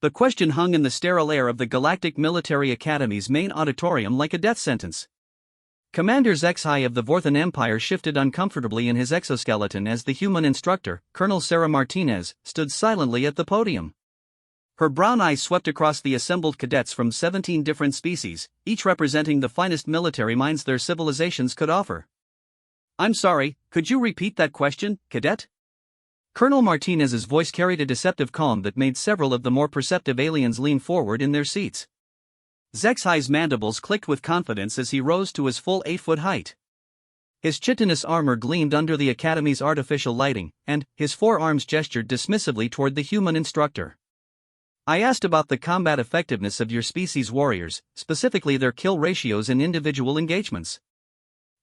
The question hung in the sterile air of the Galactic Military Academy's main auditorium like a death sentence. Commander Zexhai of the Vorthan Empire shifted uncomfortably in his exoskeleton as the human instructor, Colonel Sarah Martinez, stood silently at the podium. Her brown eyes swept across the assembled cadets from 17 different species, each representing the finest military minds their civilizations could offer. "I'm sorry, could you repeat that question, cadet?" Colonel Martinez's voice carried a deceptive calm that made several of the more perceptive aliens lean forward in their seats. Zexhai's mandibles clicked with confidence as he rose to his full 8-foot height. His chitinous armor gleamed under the Academy's artificial lighting, and his forearms gestured dismissively toward the human instructor. "I asked about the combat effectiveness of your species' warriors, specifically their kill ratios in individual engagements.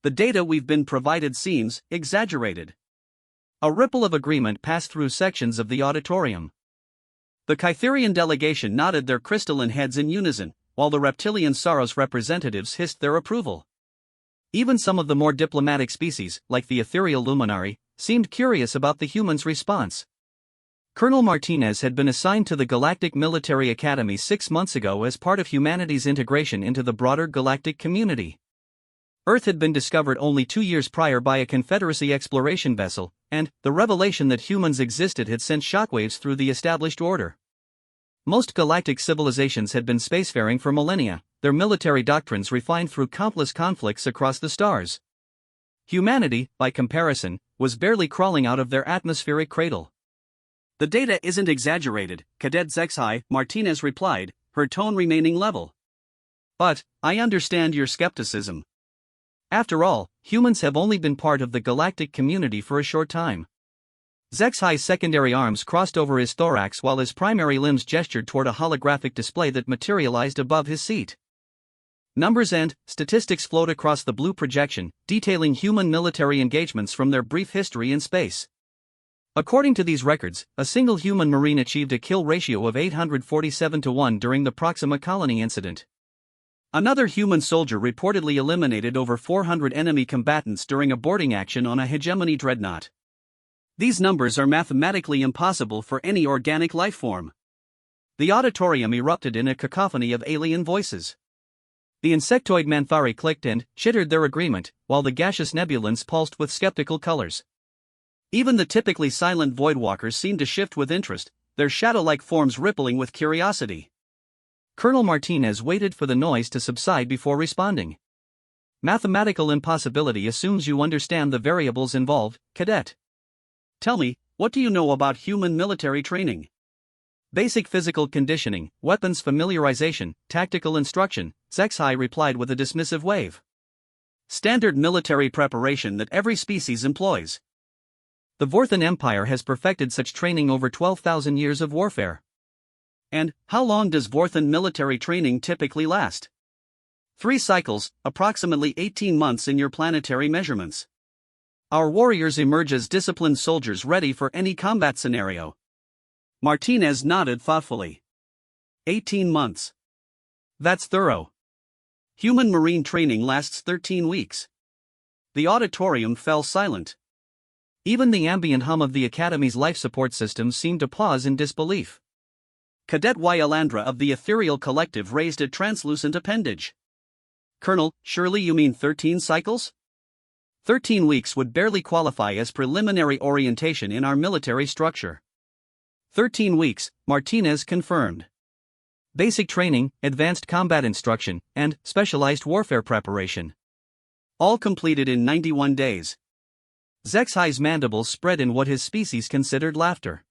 The data we've been provided seems exaggerated." A ripple of agreement passed through sections of the auditorium. The Kytherian delegation nodded their crystalline heads in unison, while the reptilian Saros representatives hissed their approval. Even some of the more diplomatic species, like the ethereal luminari, seemed curious about the humans' response. Colonel Martinez had been assigned to the Galactic Military Academy 6 months ago as part of humanity's integration into the broader galactic community. Earth had been discovered only 2 years prior by a Confederacy exploration vessel, and the revelation that humans existed had sent shockwaves through the established order. Most galactic civilizations had been spacefaring for millennia, their military doctrines refined through countless conflicts across the stars. Humanity, by comparison, was barely crawling out of their atmospheric cradle. "The data isn't exaggerated," Cadet Zexhai Martinez replied, her tone remaining level. "But I understand your skepticism. After all, humans have only been part of the galactic community for a short time." Zexhai's secondary arms crossed over his thorax while his primary limbs gestured toward a holographic display that materialized above his seat. Numbers and statistics flowed across the blue projection, detailing human military engagements from their brief history in space. According to these records, a single human marine achieved a kill ratio of 847 to 1 during the Proxima Colony incident. Another human soldier reportedly eliminated over 400 enemy combatants during a boarding action on a hegemony dreadnought. These numbers are mathematically impossible for any organic life form. The auditorium erupted in a cacophony of alien voices. The insectoid Manthari clicked and chittered their agreement, while the gaseous nebulans pulsed with skeptical colors. Even the typically silent voidwalkers seemed to shift with interest, their shadow-like forms rippling with curiosity. Colonel Martinez waited for the noise to subside before responding. "Mathematical impossibility assumes you understand the variables involved, cadet. Tell me, what do you know about human military training?" "Basic physical conditioning, weapons familiarization, tactical instruction," Zexhai replied with a dismissive wave. "Standard military preparation that every species employs. The Vorthan Empire has perfected such training over 12,000 years of warfare." "And how long does Vorthan military training typically last?" 3 cycles, approximately 18 months in your planetary measurements. Our warriors emerge as disciplined soldiers ready for any combat scenario." Martinez nodded thoughtfully. 18 months. That's thorough. Human marine training lasts 13 weeks. The auditorium fell silent. Even the ambient hum of the Academy's life support system seemed to pause in disbelief. Cadet Yalandra of the Ethereal Collective raised a translucent appendage. "Colonel, surely you mean 13 cycles? 13 weeks would barely qualify as preliminary orientation in our military structure." 13 weeks, Martinez confirmed. Basic training, advanced combat instruction, and specialized warfare preparation. All completed in 91 days. Zexhai's mandibles spread in what his species considered laughter.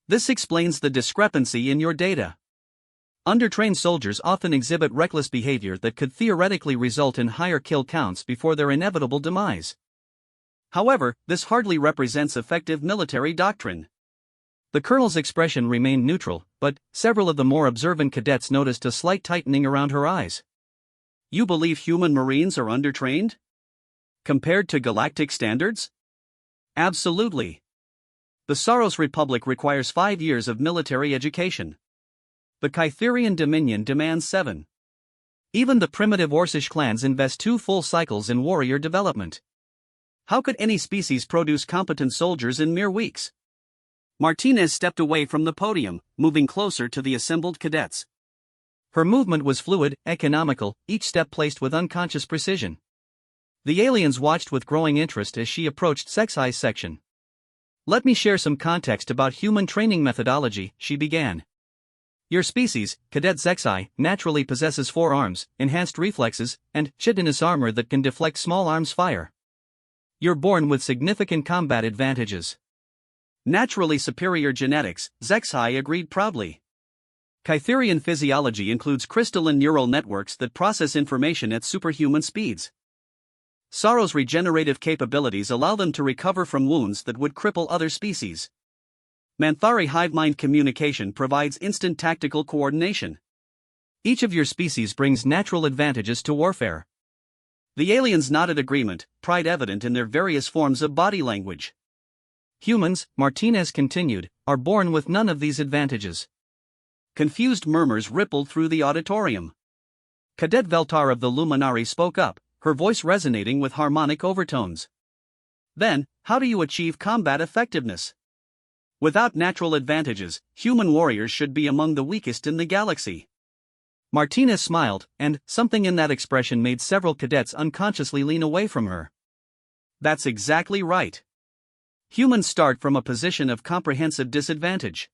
"This explains the discrepancy in your data. Undertrained soldiers often exhibit reckless behavior that could theoretically result in higher kill counts before their inevitable demise. However, this hardly represents effective military doctrine." The colonel's expression remained neutral, but several of the more observant cadets noticed a slight tightening around her eyes. "You believe human marines are undertrained? Compared to galactic standards?" "Absolutely. The Saros Republic requires 5 years of military education. The Kytherian Dominion demands 7. Even the primitive Orcish clans invest 2 full cycles in warrior development. How could any species produce competent soldiers in mere weeks?" Martinez stepped away from the podium, moving closer to the assembled cadets. Her movement was fluid, economical, each step placed with unconscious precision. The aliens watched with growing interest as she approached SciFi's section. "Let me share some context about human training methodology," she began. "Your species, Cadet Sci-Fi, naturally possesses 4 arms, enhanced reflexes, and chitinous armor that can deflect small arms fire. You're born with significant combat advantages." Naturally superior genetics, Sci-Fi agreed proudly. Kytherian physiology includes crystalline neural networks that process information at superhuman speeds. Sorrow's regenerative capabilities allow them to recover from wounds that would cripple other species. Manthari hive-mind communication provides instant tactical coordination. Each of your species brings natural advantages to warfare. The aliens nodded agreement, pride evident in their various forms of body language. Humans, Martinez continued, are born with none of these advantages. Confused murmurs rippled through the auditorium. Cadet Veltar of the Luminari spoke up, her voice resonating with harmonic overtones. "Then, how do you achieve combat effectiveness? Without natural advantages, human warriors should be among the weakest in the galaxy." Martinez smiled, and something in that expression made several cadets unconsciously lean away from her. "That's exactly right. Humans start from a position of comprehensive disadvantage.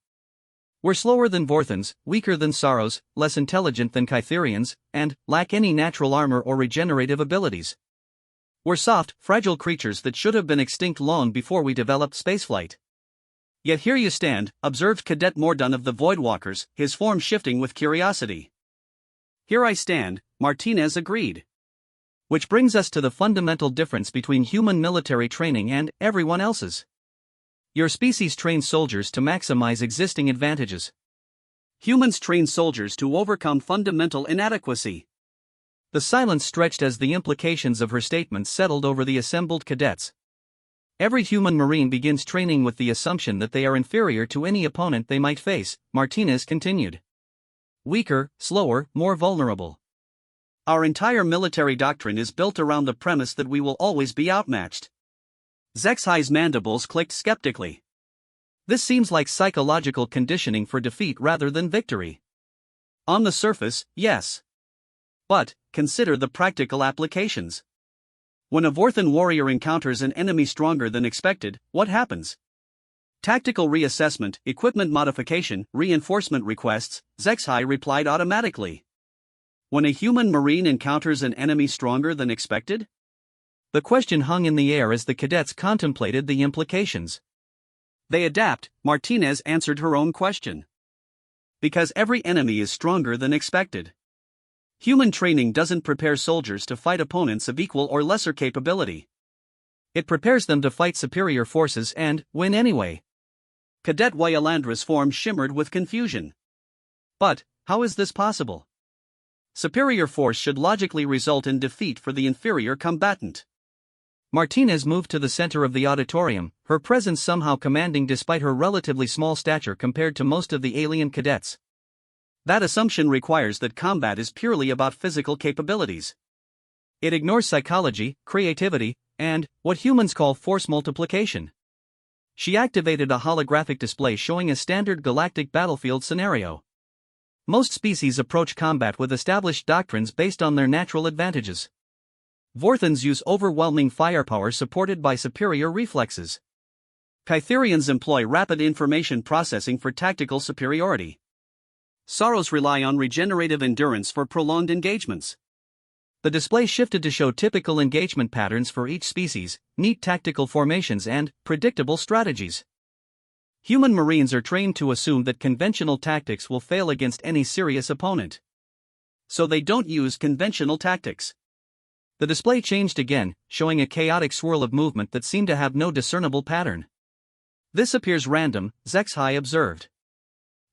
We're slower than Vorthans, weaker than Sorrows, less intelligent than Kytherians, and lack any natural armor or regenerative abilities. We're soft, fragile creatures that should have been extinct long before we developed spaceflight." "Yet here you stand," observed Cadet Mordun of the Voidwalkers, his form shifting with curiosity. "Here I stand," Martinez agreed. Which brings us to the fundamental difference between human military training and everyone else's. Your species trains soldiers to maximize existing advantages. Humans train soldiers to overcome fundamental inadequacy. The silence stretched as the implications of her statements settled over the assembled cadets. Every human Marine begins training with the assumption that they are inferior to any opponent they might face, Martinez continued. Weaker, slower, more vulnerable. Our entire military doctrine is built around the premise that we will always be outmatched. Sci-Fi's mandibles clicked skeptically. This seems like psychological conditioning for defeat rather than victory. On the surface, yes. But consider the practical applications. When a Vorthan warrior encounters an enemy stronger than expected, what happens? Tactical reassessment, equipment modification, reinforcement requests, Sci-Fi replied automatically. When a human Marine encounters an enemy stronger than expected? The question hung in the air as the cadets contemplated the implications. They adapt, Martinez answered her own question. Because every enemy is stronger than expected. Human training doesn't prepare soldiers to fight opponents of equal or lesser capability. It prepares them to fight superior forces and win anyway. Cadet Wyalandra's form shimmered with confusion. But how is this possible? Superior force should logically result in defeat for the inferior combatant. Martinez moved to the center of the auditorium, her presence somehow commanding despite her relatively small stature compared to most of the alien cadets. That assumption requires that combat is purely about physical capabilities. It ignores psychology, creativity, and what humans call force multiplication. She activated a holographic display showing a standard galactic battlefield scenario. Most species approach combat with established doctrines based on their natural advantages. Vorthans use overwhelming firepower supported by superior reflexes. Kytherians employ rapid information processing for tactical superiority. Sorrows rely on regenerative endurance for prolonged engagements. The display shifted to show typical engagement patterns for each species, neat tactical formations and predictable strategies. Human Marines are trained to assume that conventional tactics will fail against any serious opponent. So they don't use conventional tactics. The display changed again, showing a chaotic swirl of movement that seemed to have no discernible pattern. This appears random, Sci-Fi observed.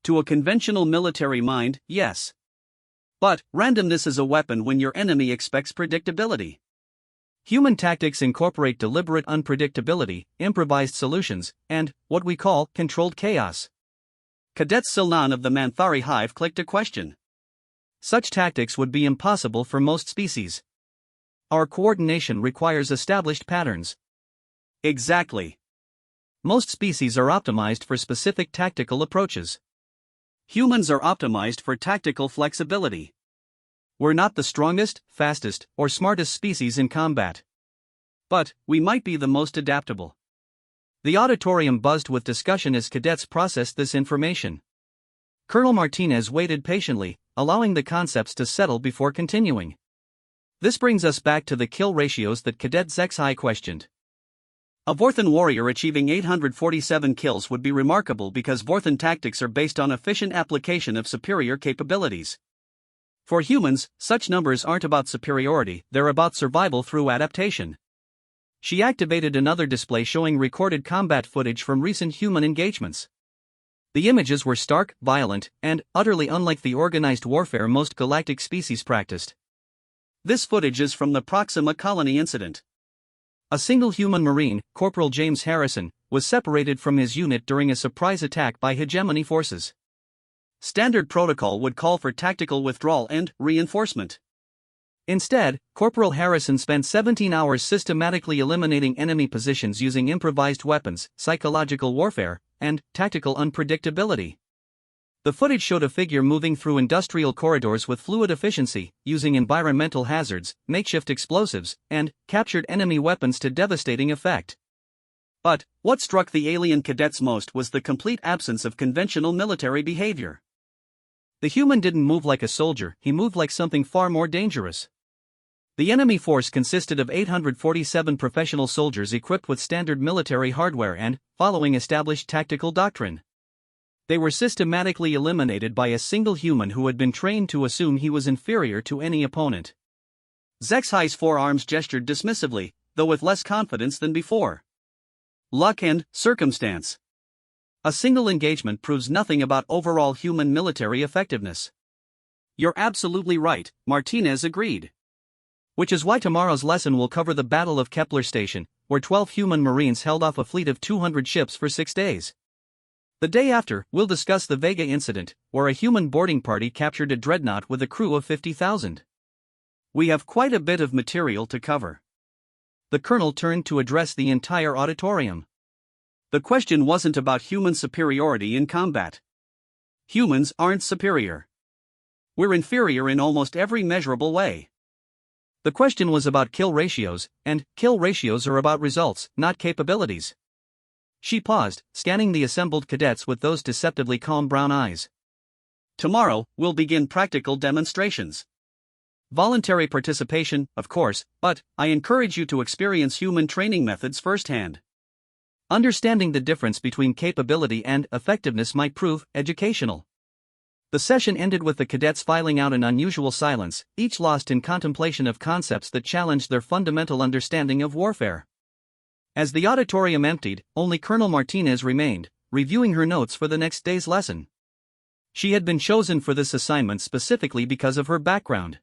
To a conventional military mind, yes. But randomness is a weapon when your enemy expects predictability. Human tactics incorporate deliberate unpredictability, improvised solutions, and what we call controlled chaos. Cadet Silnan of the Manthari hive clicked a question. Such tactics would be impossible for most species. Our coordination requires established patterns. Exactly. Most species are optimized for specific tactical approaches. Humans are optimized for tactical flexibility. We're not the strongest, fastest, or smartest species in combat. But we might be the most adaptable. The auditorium buzzed with discussion as cadets processed this information. Colonel Martinez waited patiently, allowing the concepts to settle before continuing. This brings us back to the kill ratios that Cadet Zexai questioned. A Vorthan warrior achieving 847 kills would be remarkable because Vorthan tactics are based on efficient application of superior capabilities. For humans, such numbers aren't about superiority, they're about survival through adaptation. She activated another display showing recorded combat footage from recent human engagements. The images were stark, violent, and utterly unlike the organized warfare most galactic species practiced. This footage is from the Proxima Colony incident. A single human Marine, Corporal James Harrison, was separated from his unit during a surprise attack by hegemony forces. Standard protocol would call for tactical withdrawal and reinforcement. Instead, Corporal Harrison spent 17 hours systematically eliminating enemy positions using improvised weapons, psychological warfare, and tactical unpredictability. The footage showed a figure moving through industrial corridors with fluid efficiency, using environmental hazards, makeshift explosives, and captured enemy weapons to devastating effect. But what struck the alien cadets most was the complete absence of conventional military behavior. The human didn't move like a soldier, he moved like something far more dangerous. The enemy force consisted of 847 professional soldiers equipped with standard military hardware and, following established tactical doctrine. They were systematically eliminated by a single human who had been trained to assume he was inferior to any opponent. Zexai's forearms gestured dismissively, though with less confidence than before. Luck and circumstance. A single engagement proves nothing about overall human military effectiveness. You're absolutely right, Martinez agreed. Which is why tomorrow's lesson will cover the Battle of Kepler Station, where 12 human Marines held off a fleet of 200 ships for 6 days. The day after, we'll discuss the Vega incident, where a human boarding party captured a dreadnought with a crew of 50,000. We have quite a bit of material to cover. The colonel turned to address the entire auditorium. The question wasn't about human superiority in combat. Humans aren't superior. We're inferior in almost every measurable way. The question was about kill ratios, and kill ratios are about results, not capabilities. She paused, scanning the assembled cadets with those deceptively calm brown eyes. Tomorrow, we'll begin practical demonstrations. Voluntary participation, of course, but I encourage you to experience human training methods firsthand. Understanding the difference between capability and effectiveness might prove educational. The session ended with the cadets filing out an unusual silence, each lost in contemplation of concepts that challenged their fundamental understanding of warfare. As the auditorium emptied, only Colonel Martinez remained, reviewing her notes for the next day's lesson. She had been chosen for this assignment specifically because of her background.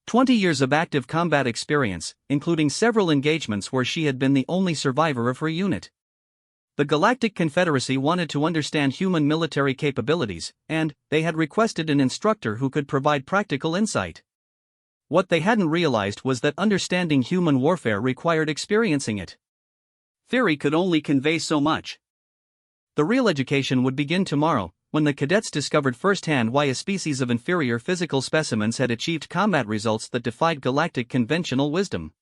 20 years of active combat experience, including several engagements where she had been the only survivor of her unit. The Galactic Confederacy wanted to understand human military capabilities, and they had requested an instructor who could provide practical insight. What they hadn't realized was that understanding human warfare required experiencing it. Theory could only convey so much. The real education would begin tomorrow, when the cadets discovered firsthand why a species of inferior physical specimens had achieved combat results that defied galactic conventional wisdom.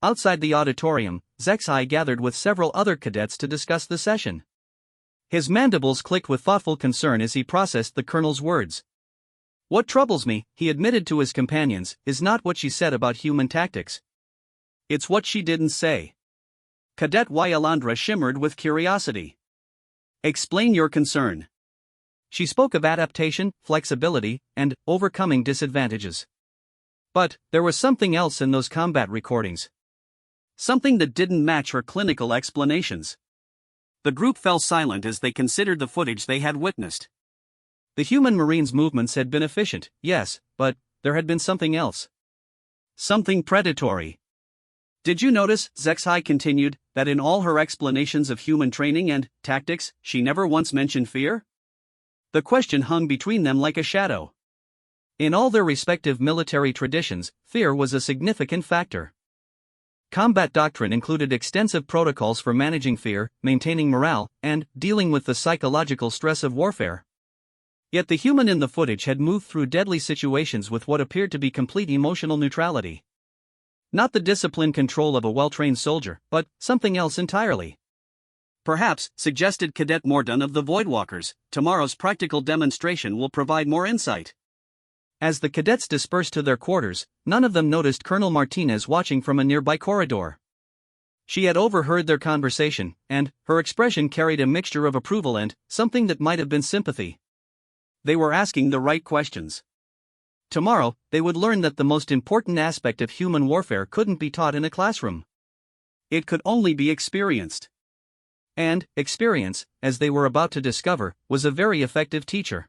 Outside the auditorium, Zexai gathered with several other cadets to discuss the session. His mandibles clicked with thoughtful concern as he processed the colonel's words. What troubles me, he admitted to his companions, is not what she said about human tactics. It's what she didn't say. Cadet Wyalandra shimmered with curiosity. Explain your concern. She spoke of adaptation, flexibility, and overcoming disadvantages. But there was something else in those combat recordings. Something that didn't match her clinical explanations. The group fell silent as they considered the footage they had witnessed. The human Marines' movements had been efficient, yes, but there had been something else. Something predatory. Did you notice, Zexai continued, that in all her explanations of human training and tactics, she never once mentioned fear? The question hung between them like a shadow. In all their respective military traditions, fear was a significant factor. Combat doctrine included extensive protocols for managing fear, maintaining morale, and dealing with the psychological stress of warfare. Yet the human in the footage had moved through deadly situations with what appeared to be complete emotional neutrality. Not the disciplined control of a well-trained soldier, but something else entirely. Perhaps, suggested Cadet Mordun of the Voidwalkers, tomorrow's practical demonstration will provide more insight. As the cadets dispersed to their quarters, none of them noticed Colonel Martinez watching from a nearby corridor. She had overheard their conversation, and her expression carried a mixture of approval and something that might have been sympathy. They were asking the right questions. Tomorrow, they would learn that the most important aspect of human warfare couldn't be taught in a classroom. It could only be experienced. And experience, as they were about to discover, was a very effective teacher.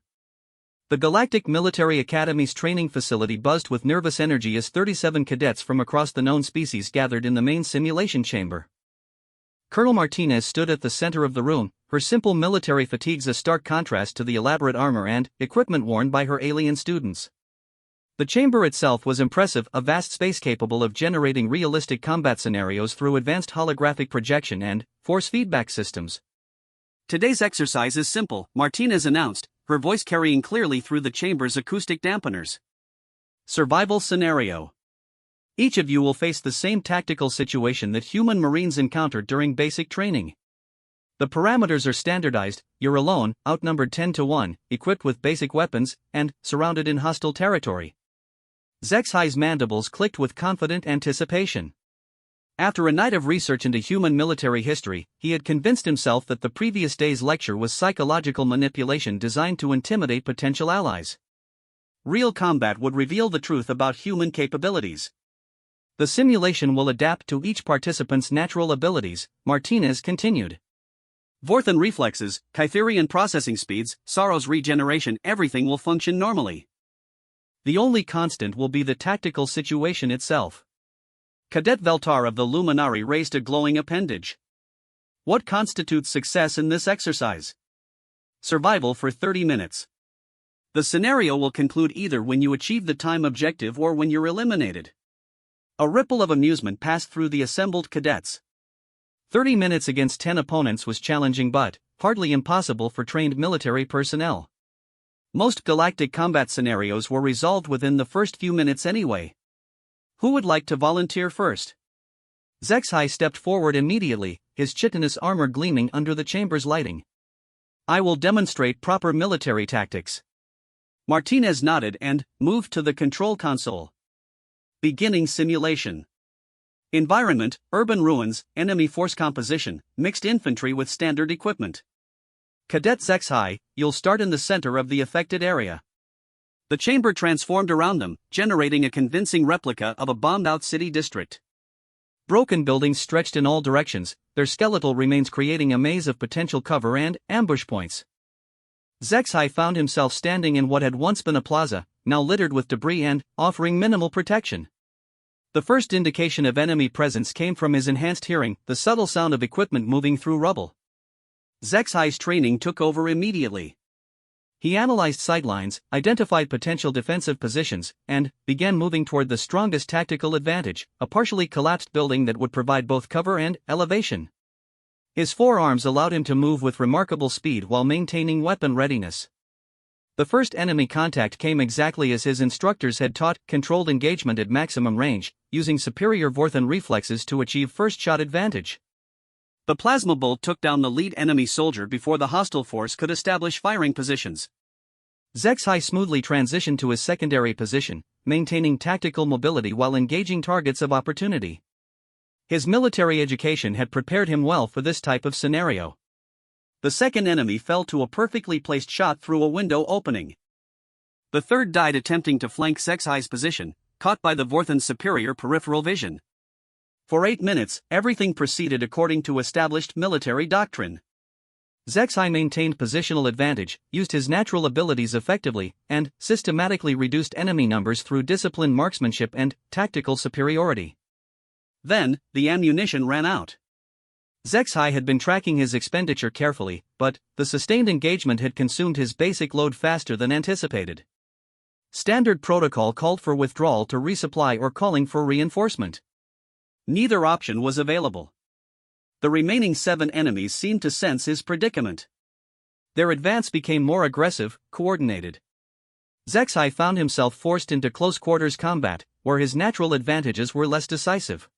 The Galactic Military Academy's training facility buzzed with nervous energy as 37 cadets from across the known species gathered in the main simulation chamber. Colonel Martinez stood at the center of the room, her simple military fatigues a stark contrast to the elaborate armor and equipment worn by her alien students. The chamber itself was impressive, a vast space capable of generating realistic combat scenarios through advanced holographic projection and force feedback systems. Today's exercise is simple, Martinez announced, her voice carrying clearly through the chamber's acoustic dampeners. Survival scenario. Each of you will face the same tactical situation that human Marines encountered during basic training. The parameters are standardized: you're alone, outnumbered 10-1, equipped with basic weapons, and surrounded in hostile territory. Zexai's mandibles clicked with confident anticipation. After a night of research into human military history, he had convinced himself that the previous day's lecture was psychological manipulation designed to intimidate potential allies. Real combat would reveal the truth about human capabilities. The simulation will adapt to each participant's natural abilities, Martinez continued. Vorthan reflexes, Kytherian processing speeds, Sorrow's regeneration, everything will function normally. The only constant will be the tactical situation itself. Cadet Veltar of the Luminari raised a glowing appendage. What constitutes success in this exercise? Survival for 30 minutes. The scenario will conclude either when you achieve the time objective or when you're eliminated. A ripple of amusement passed through the assembled cadets. 30 minutes against 10 opponents was challenging but hardly impossible for trained military personnel. Most galactic combat scenarios were resolved within the first few minutes anyway. Who would like to volunteer first? Zexai stepped forward immediately, his chitinous armor gleaming under the chamber's lighting. I will demonstrate proper military tactics. Martinez nodded and moved to the control console. Beginning simulation. Environment: urban ruins, enemy force composition, mixed infantry with standard equipment. Cadet Zexai, you'll start in the center of the affected area. The chamber transformed around them, generating a convincing replica of a bombed-out city district. Broken buildings stretched in all directions, their skeletal remains creating a maze of potential cover and ambush points. Zexai found himself standing in what had once been a plaza, now littered with debris and offering minimal protection. The first indication of enemy presence came from his enhanced hearing, the subtle sound of equipment moving through rubble. Zexai's training took over immediately. He analyzed sightlines, identified potential defensive positions, and began moving toward the strongest tactical advantage, a partially collapsed building that would provide both cover and elevation. His forearms allowed him to move with remarkable speed while maintaining weapon readiness. The first enemy contact came exactly as his instructors had taught: controlled engagement at maximum range, using superior Vorthan reflexes to achieve first-shot advantage. The plasma bolt took down the lead enemy soldier before the hostile force could establish firing positions. Zexai smoothly transitioned to his secondary position, maintaining tactical mobility while engaging targets of opportunity. His military education had prepared him well for this type of scenario. The second enemy fell to a perfectly placed shot through a window opening. The third died attempting to flank Zexai's position, caught by the Vorthan's superior peripheral vision. For 8 minutes, everything proceeded according to established military doctrine. Zexai maintained positional advantage, used his natural abilities effectively, and systematically reduced enemy numbers through disciplined marksmanship and tactical superiority. Then, the ammunition ran out. Zexai had been tracking his expenditure carefully, but the sustained engagement had consumed his basic load faster than anticipated. Standard protocol called for withdrawal to resupply or calling for reinforcement. Neither option was available. The remaining 7 enemies seemed to sense his predicament. Their advance became more aggressive, coordinated. HFY found himself forced into close-quarters combat, where his natural advantages were less decisive.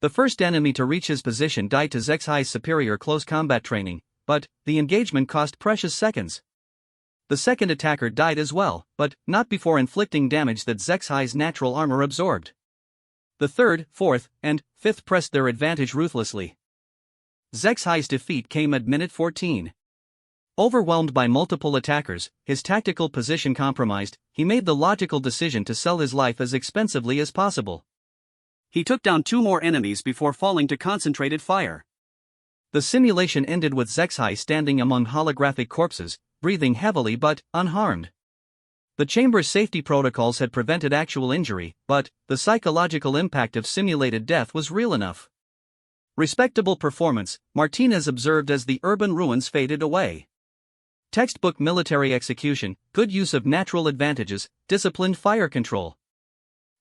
The first enemy to reach his position died to HFY's superior close combat training, but the engagement cost precious seconds. The second attacker died as well, but not before inflicting damage that HFY's natural armor absorbed. The third, fourth, and fifth pressed their advantage ruthlessly. HFY's defeat came at minute 14. Overwhelmed by multiple attackers, his tactical position compromised, he made the logical decision to sell his life as expensively as possible. He took down 2 more enemies before falling to concentrated fire. The simulation ended with HFY standing among holographic corpses, breathing heavily but unharmed. The chamber's safety protocols had prevented actual injury, but the psychological impact of simulated death was real enough. Respectable performance, Martinez observed as the urban ruins faded away. Textbook military execution, good use of natural advantages, disciplined fire control.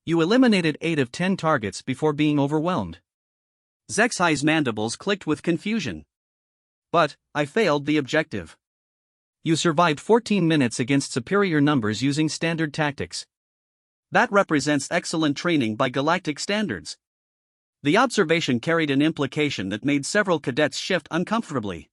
You eliminated 8 of 10 targets before being overwhelmed. HFY's mandibles clicked with confusion. But I failed the objective. You survived 14 minutes against superior numbers using standard tactics. That represents excellent training by galactic standards. The observation carried an implication that made several cadets shift uncomfortably.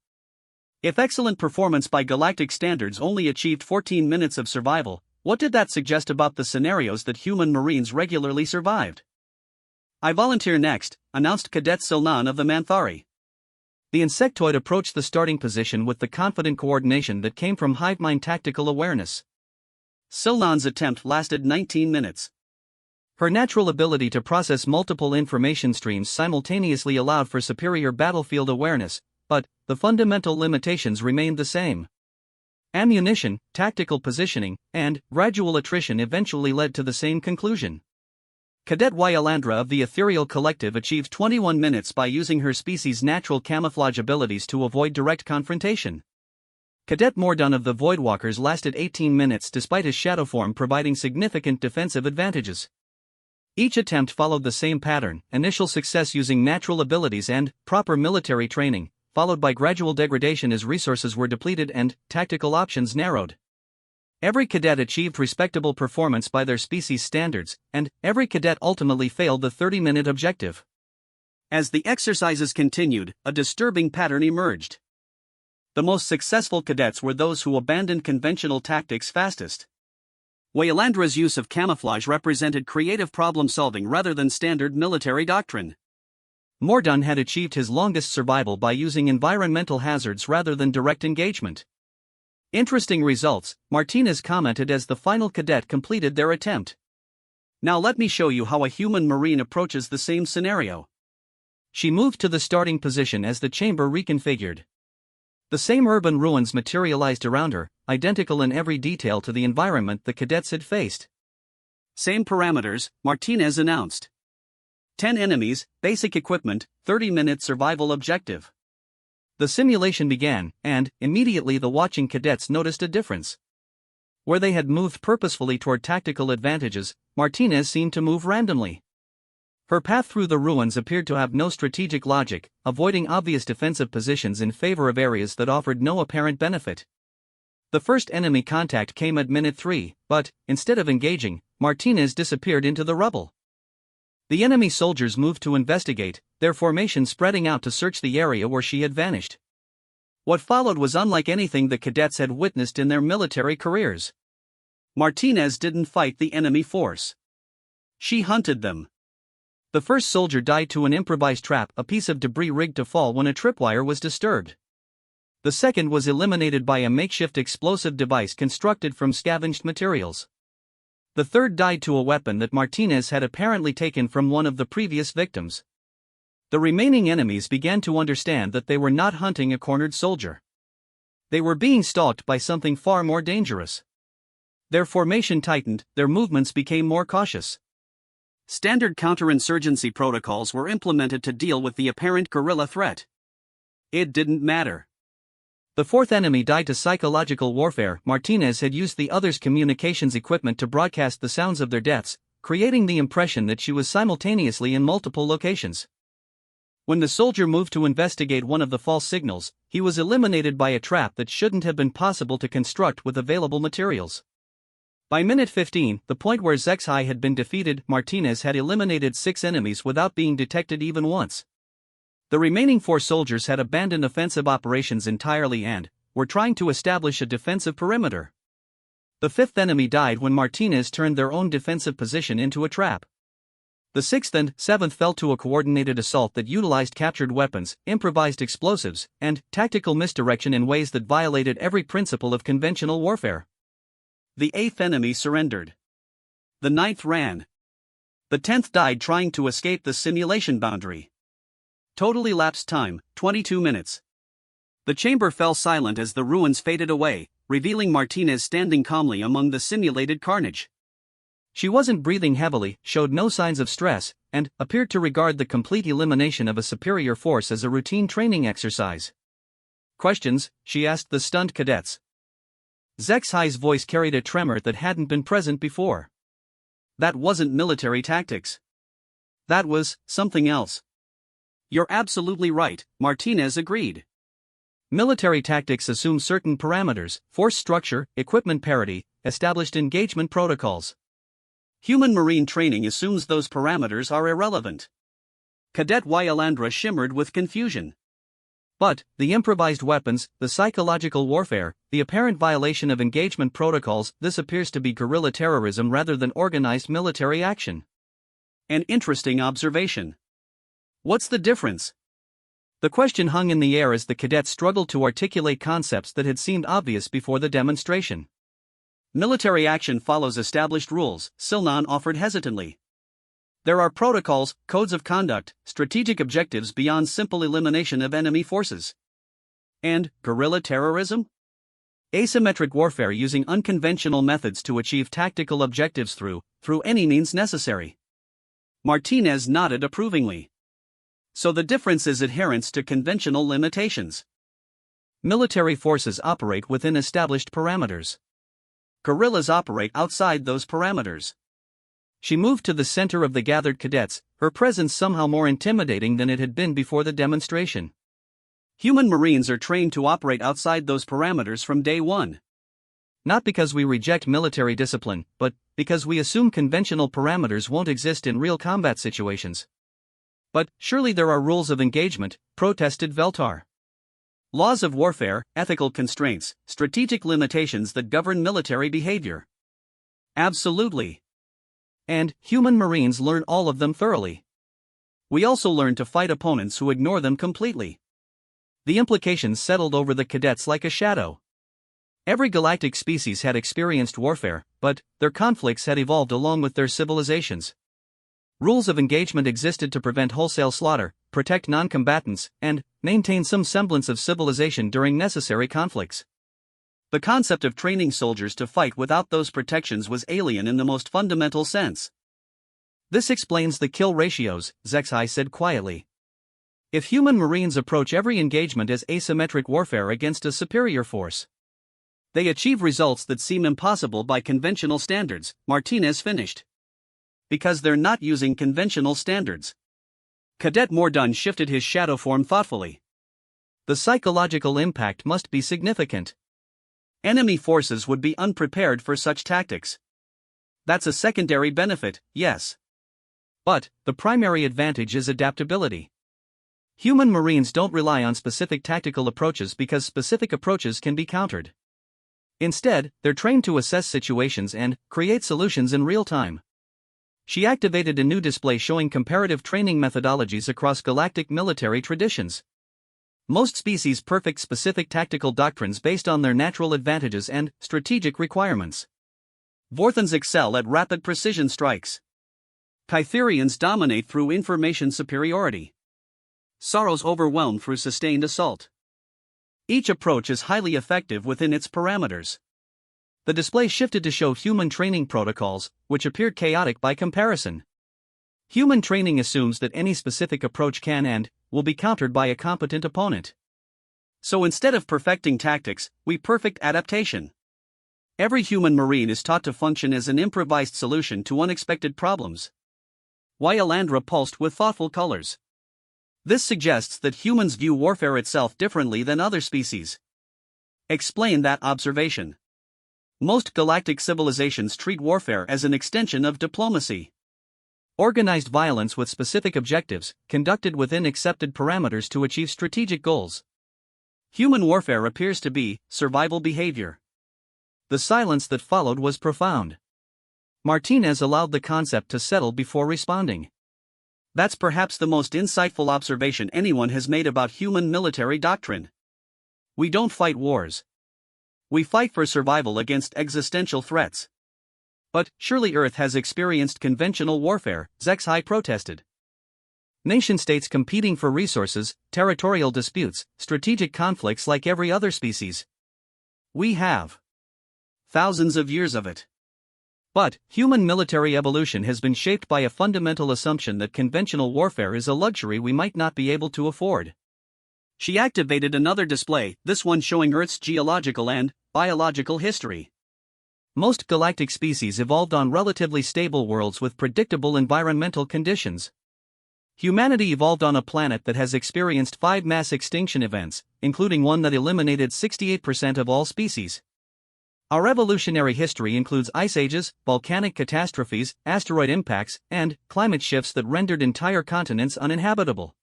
If excellent performance by galactic standards only achieved 14 minutes of survival, what did that suggest about the scenarios that human Marines regularly survived? I volunteer next, announced Cadet Silnan of the Manthari. The insectoid approached the starting position with the confident coordination that came from hive-mind tactical awareness. Silnan's attempt lasted 19 minutes. Her natural ability to process multiple information streams simultaneously allowed for superior battlefield awareness, but the fundamental limitations remained the same. Ammunition, tactical positioning, and gradual attrition eventually led to the same conclusion. Cadet Wyalandra of the Ethereal Collective achieved 21 minutes by using her species' natural camouflage abilities to avoid direct confrontation. Cadet Mordun of the Voidwalkers lasted 18 minutes despite his shadow form providing significant defensive advantages. Each attempt followed the same pattern: initial success using natural abilities and proper military training, followed by gradual degradation as resources were depleted and tactical options narrowed. Every cadet achieved respectable performance by their species standards, and every cadet ultimately failed the 30-minute objective. As the exercises continued, a disturbing pattern emerged. The most successful cadets were those who abandoned conventional tactics fastest. Wyalandra's use of camouflage represented creative problem-solving rather than standard military doctrine. Mordun had achieved his longest survival by using environmental hazards rather than direct engagement. Interesting results, Martinez commented as the final cadet completed their attempt. Now let me show you how a human Marine approaches the same scenario. She moved to the starting position as the chamber reconfigured. The same urban ruins materialized around her, identical in every detail to the environment the cadets had faced. Same parameters, Martinez announced. 10 enemies, basic equipment, 30-minute survival objective. The simulation began, and immediately the watching cadets noticed a difference. Where they had moved purposefully toward tactical advantages, Martinez seemed to move randomly. Her path through the ruins appeared to have no strategic logic, avoiding obvious defensive positions in favor of areas that offered no apparent benefit. The first enemy contact came at minute 3, but, instead of engaging, Martinez disappeared into the rubble. The enemy soldiers moved to investigate, their formation spreading out to search the area where she had vanished. What followed was unlike anything the cadets had witnessed in their military careers. Martinez didn't fight the enemy force. She hunted them. The first soldier died to an improvised trap, a piece of debris rigged to fall when a tripwire was disturbed. The second was eliminated by a makeshift explosive device constructed from scavenged materials. The third died to a weapon that Martinez had apparently taken from one of the previous victims. The remaining enemies began to understand that they were not hunting a cornered soldier. They were being stalked by something far more dangerous. Their formation tightened, their movements became more cautious. Standard counterinsurgency protocols were implemented to deal with the apparent guerrilla threat. It didn't matter. The fourth enemy died to psychological warfare. Martinez had used the others' communications equipment to broadcast the sounds of their deaths, creating the impression that she was simultaneously in multiple locations. When the soldier moved to investigate one of the false signals, he was eliminated by a trap that shouldn't have been possible to construct with available materials. By minute 15, the point where Zexai had been defeated, Martinez had eliminated 6 enemies without being detected even once. The remaining 4 soldiers had abandoned offensive operations entirely and were trying to establish a defensive perimeter. The 5th enemy died when Martinez turned their own defensive position into a trap. The 6th and 7th fell to a coordinated assault that utilized captured weapons, improvised explosives, and tactical misdirection in ways that violated every principle of conventional warfare. The 8th enemy surrendered. The 9th ran. The 10th died trying to escape the simulation boundary. Total elapsed time, 22 minutes. The chamber fell silent as the ruins faded away, revealing Martinez standing calmly among the simulated carnage. She wasn't breathing heavily, showed no signs of stress, and appeared to regard the complete elimination of a superior force as a routine training exercise. "Questions?" she asked the stunned cadets. Zexai's voice carried a tremor that hadn't been present before. "That wasn't military tactics. That was something else." "You're absolutely right," Martinez agreed. Military tactics assume certain parameters: force structure, equipment parity, established engagement protocols. Human marine training assumes those parameters are irrelevant. Cadet Yalandra shimmered with confusion. But the improvised weapons, the psychological warfare, the apparent violation of engagement protocols, this appears to be guerrilla terrorism rather than organized military action. An interesting observation. What's the difference? The question hung in the air as the cadets struggled to articulate concepts that had seemed obvious before the demonstration. Military action follows established rules, Silnan offered hesitantly. There are protocols, codes of conduct, strategic objectives beyond simple elimination of enemy forces. And guerrilla terrorism? Asymmetric warfare using unconventional methods to achieve tactical objectives through any means necessary. Martinez nodded approvingly. So the difference is adherence to conventional limitations. Military forces operate within established parameters. Guerrillas operate outside those parameters. She moved to the center of the gathered cadets, her presence somehow more intimidating than it had been before the demonstration. Human Marines are trained to operate outside those parameters from day one. Not because we reject military discipline, but because we assume conventional parameters won't exist in real combat situations. But surely there are rules of engagement, protested Veltar. Laws of warfare, ethical constraints, strategic limitations that govern military behavior. Absolutely. And human Marines learn all of them thoroughly. We also learn to fight opponents who ignore them completely. The implications settled over the cadets like a shadow. Every galactic species had experienced warfare, but their conflicts had evolved along with their civilizations. Rules of engagement existed to prevent wholesale slaughter, protect non-combatants, and maintain some semblance of civilization during necessary conflicts. The concept of training soldiers to fight without those protections was alien in the most fundamental sense. This explains the kill ratios, Zexai said quietly. If human Marines approach every engagement as asymmetric warfare against a superior force, they achieve results that seem impossible by conventional standards, Martinez finished. Because they're not using conventional standards. Cadet Mordun shifted his shadow form thoughtfully. The psychological impact must be significant. Enemy forces would be unprepared for such tactics. That's a secondary benefit, yes. But the primary advantage is adaptability. Human Marines don't rely on specific tactical approaches because specific approaches can be countered. Instead, they're trained to assess situations and create solutions in real time. She activated a new display showing comparative training methodologies across galactic military traditions. Most species perfect specific tactical doctrines based on their natural advantages and strategic requirements. Vorthans excel at rapid precision strikes. Kytherians dominate through information superiority. Saros overwhelm through sustained assault. Each approach is highly effective within its parameters. The display shifted to show human training protocols, which appeared chaotic by comparison. Human training assumes that any specific approach can and will be countered by a competent opponent. So instead of perfecting tactics, we perfect adaptation. Every human marine is taught to function as an improvised solution to unexpected problems. Wyalandra pulsed with thoughtful colors. This suggests that humans view warfare itself differently than other species. Explain that observation. Most galactic civilizations treat warfare as an extension of diplomacy. Organized violence with specific objectives, conducted within accepted parameters to achieve strategic goals. Human warfare appears to be survival behavior. The silence that followed was profound. Martinez allowed the concept to settle before responding. That's perhaps the most insightful observation anyone has made about human military doctrine. We don't fight wars. We fight for survival against existential threats. But surely Earth has experienced conventional warfare, HFY protested. Nation-states competing for resources, territorial disputes, strategic conflicts like every other species. We have thousands of years of it. But human military evolution has been shaped by a fundamental assumption that conventional warfare is a luxury we might not be able to afford. She activated another display, this one showing Earth's geological and biological history. Most galactic species evolved on relatively stable worlds with predictable environmental conditions. Humanity evolved on a planet that has experienced 5 mass extinction events, including one that eliminated 68% of all species. Our evolutionary history includes ice ages, volcanic catastrophes, asteroid impacts, and climate shifts that rendered entire continents uninhabitable.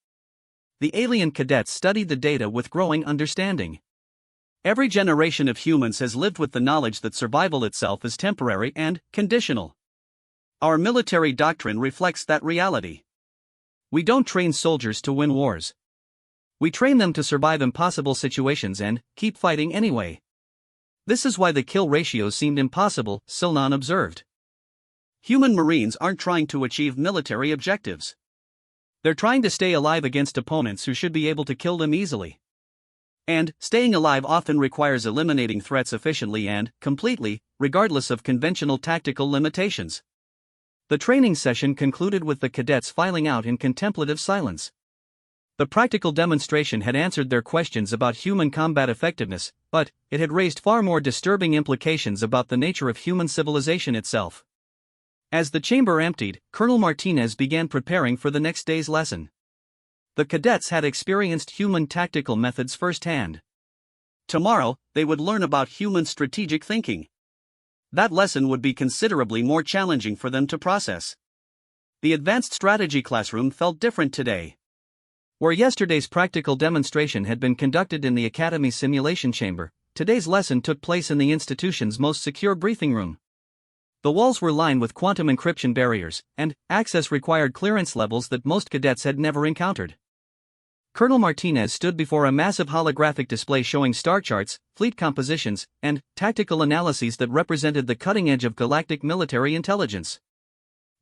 The alien cadets studied the data with growing understanding. Every generation of humans has lived with the knowledge that survival itself is temporary and conditional. Our military doctrine reflects that reality. We don't train soldiers to win wars. We train them to survive impossible situations and keep fighting anyway. This is why the kill ratios seemed impossible, Silnan observed. Human marines aren't trying to achieve military objectives. They're trying to stay alive against opponents who should be able to kill them easily. And staying alive often requires eliminating threats efficiently and completely, regardless of conventional tactical limitations. The training session concluded with the cadets filing out in contemplative silence. The practical demonstration had answered their questions about human combat effectiveness, but it had raised far more disturbing implications about the nature of human civilization itself. As the chamber emptied, Colonel Martinez began preparing for the next day's lesson. The cadets had experienced human tactical methods firsthand. Tomorrow, they would learn about human strategic thinking. That lesson would be considerably more challenging for them to process. The advanced strategy classroom felt different today. Where yesterday's practical demonstration had been conducted in the Academy's simulation chamber, today's lesson took place in the institution's most secure briefing room. The walls were lined with quantum encryption barriers, and access required clearance levels that most cadets had never encountered. Colonel Martinez stood before a massive holographic display showing star charts, fleet compositions, and tactical analyses that represented the cutting edge of galactic military intelligence.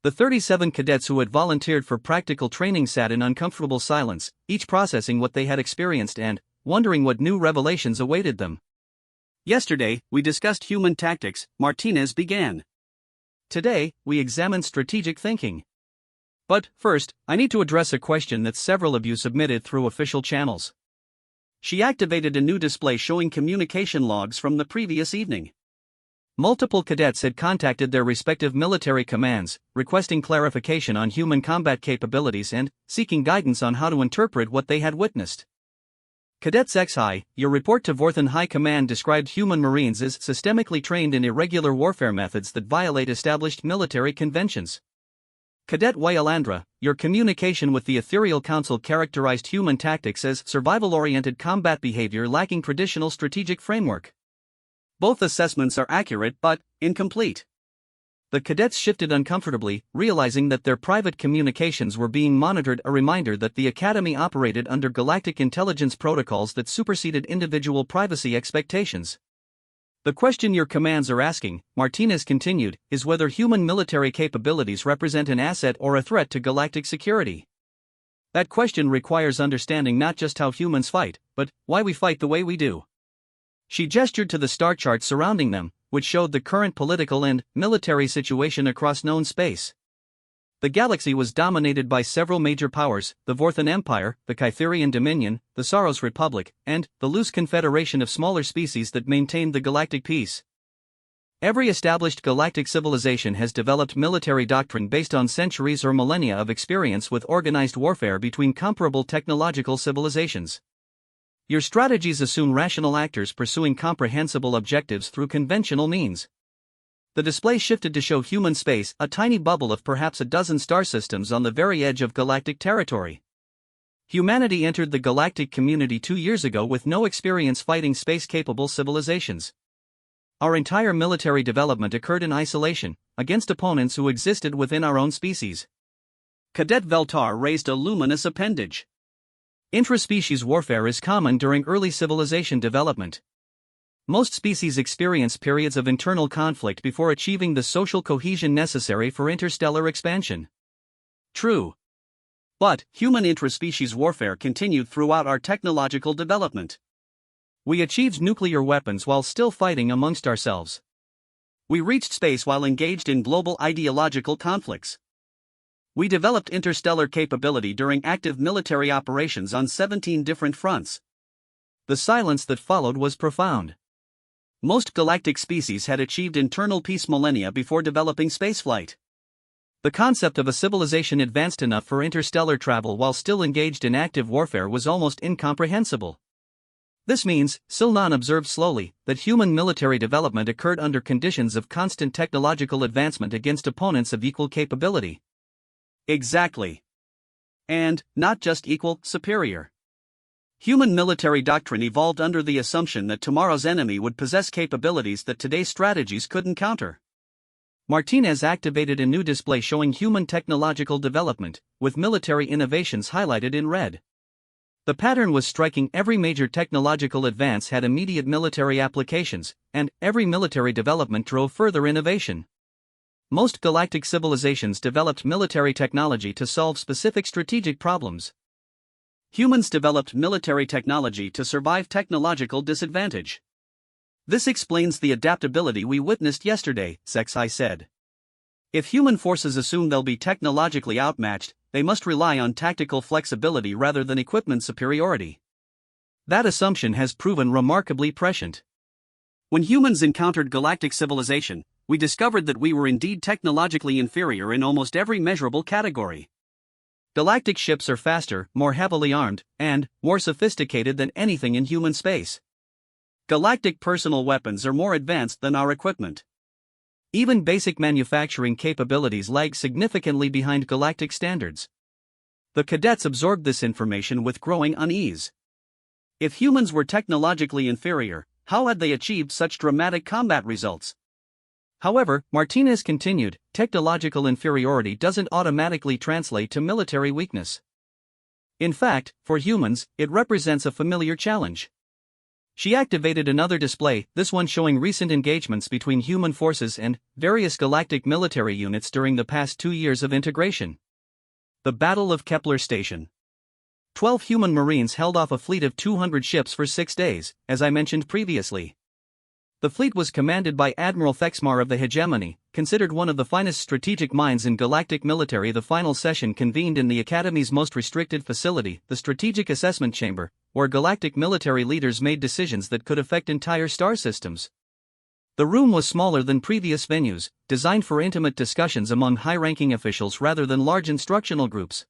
The 37 cadets who had volunteered for practical training sat in uncomfortable silence, each processing what they had experienced and wondering what new revelations awaited them. Yesterday, we discussed human tactics, Martinez began. Today, we examine strategic thinking. But first, I need to address a question that several of you submitted through official channels. She activated a new display showing communication logs from the previous evening. Multiple cadets had contacted their respective military commands, requesting clarification on human combat capabilities and seeking guidance on how to interpret what they had witnessed. Cadets HFY, your report to Vorthan High Command described human marines as systemically trained in irregular warfare methods that violate established military conventions. Cadet Wyalandra, your communication with the Ethereal Council characterized human tactics as survival-oriented combat behavior lacking traditional strategic framework. Both assessments are accurate but incomplete. The cadets shifted uncomfortably, realizing that their private communications were being monitored, a reminder that the Academy operated under galactic intelligence protocols that superseded individual privacy expectations. The question your commands are asking, Martinez continued, is whether human military capabilities represent an asset or a threat to galactic security. That question requires understanding not just how humans fight, but why we fight the way we do. She gestured to the star chart surrounding them, which showed the current political and military situation across known space. The galaxy was dominated by several major powers, the Vorthan Empire, the Kytherian Dominion, the Saros Republic, and the loose confederation of smaller species that maintained the galactic peace. Every established galactic civilization has developed military doctrine based on centuries or millennia of experience with organized warfare between comparable technological civilizations. Your strategies assume rational actors pursuing comprehensible objectives through conventional means. The display shifted to show human space, a tiny bubble of perhaps a dozen star systems on the very edge of galactic territory. Humanity entered the galactic community 2 years ago with no experience fighting space-capable civilizations. Our entire military development occurred in isolation, against opponents who existed within our own species. Cadet Veltar raised a luminous appendage. Intraspecies warfare is common during early civilization development. Most species experience periods of internal conflict before achieving the social cohesion necessary for interstellar expansion. True. But human intraspecies warfare continued throughout our technological development. We achieved nuclear weapons while still fighting amongst ourselves. We reached space while engaged in global ideological conflicts. We developed interstellar capability during active military operations on 17 different fronts. The silence that followed was profound. Most galactic species had achieved internal peace millennia before developing spaceflight. The concept of a civilization advanced enough for interstellar travel while still engaged in active warfare was almost incomprehensible. This means, Silnan observed slowly, that human military development occurred under conditions of constant technological advancement against opponents of equal capability. Exactly. And, not just equal, superior. Human military doctrine evolved under the assumption that tomorrow's enemy would possess capabilities that today's strategies couldn't counter. Martinez activated a new display showing human technological development, with military innovations highlighted in red. The pattern was striking. Every major technological advance had immediate military applications, and every military development drove further innovation. Most galactic civilizations developed military technology to solve specific strategic problems. Humans developed military technology to survive technological disadvantage. This explains the adaptability we witnessed yesterday, Sexai said. If human forces assume they'll be technologically outmatched, they must rely on tactical flexibility rather than equipment superiority. That assumption has proven remarkably prescient. When humans encountered galactic civilization, we discovered that we were indeed technologically inferior in almost every measurable category. Galactic ships are faster, more heavily armed, and more sophisticated than anything in human space. Galactic personal weapons are more advanced than our equipment. Even basic manufacturing capabilities lag significantly behind galactic standards. The cadets absorbed this information with growing unease. If humans were technologically inferior, how had they achieved such dramatic combat results? However, Martinez continued, technological inferiority doesn't automatically translate to military weakness. In fact, for humans, it represents a familiar challenge. She activated another display, this one showing recent engagements between human forces and various galactic military units during the past 2 years of integration. The Battle of Kepler Station. 12 human marines held off a fleet of 200 ships for 6 days, as I mentioned previously. The fleet was commanded by Admiral Thexmar of the Hegemony, considered one of the finest strategic minds in galactic military. The final session convened in the Academy's most restricted facility, the Strategic Assessment Chamber, where galactic military leaders made decisions that could affect entire star systems. The room was smaller than previous venues, designed for intimate discussions among high-ranking officials rather than large instructional groups.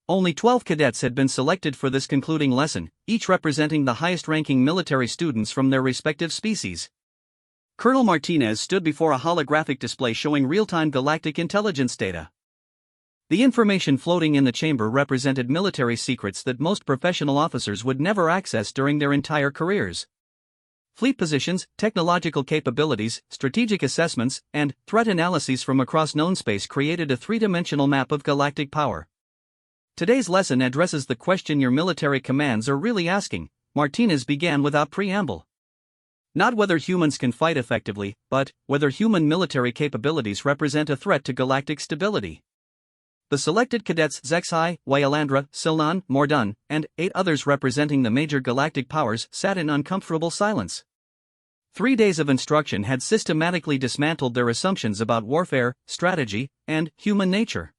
Only 12 cadets had been selected for this concluding lesson, each representing the highest-ranking military students from their respective species. Colonel Martinez stood before a holographic display showing real-time galactic intelligence data. The information floating in the chamber represented military secrets that most professional officers would never access during their entire careers. Fleet positions, technological capabilities, strategic assessments, and threat analyses from across known space created a three-dimensional map of galactic power. Today's lesson addresses the question your military commands are really asking, Martinez began without preamble. Not whether humans can fight effectively, but whether human military capabilities represent a threat to galactic stability. The selected cadets Zexai, Wyalandra, Silnan, Mordun, and 8 others representing the major galactic powers sat in uncomfortable silence. 3 days of instruction had systematically dismantled their assumptions about warfare, strategy, and human nature.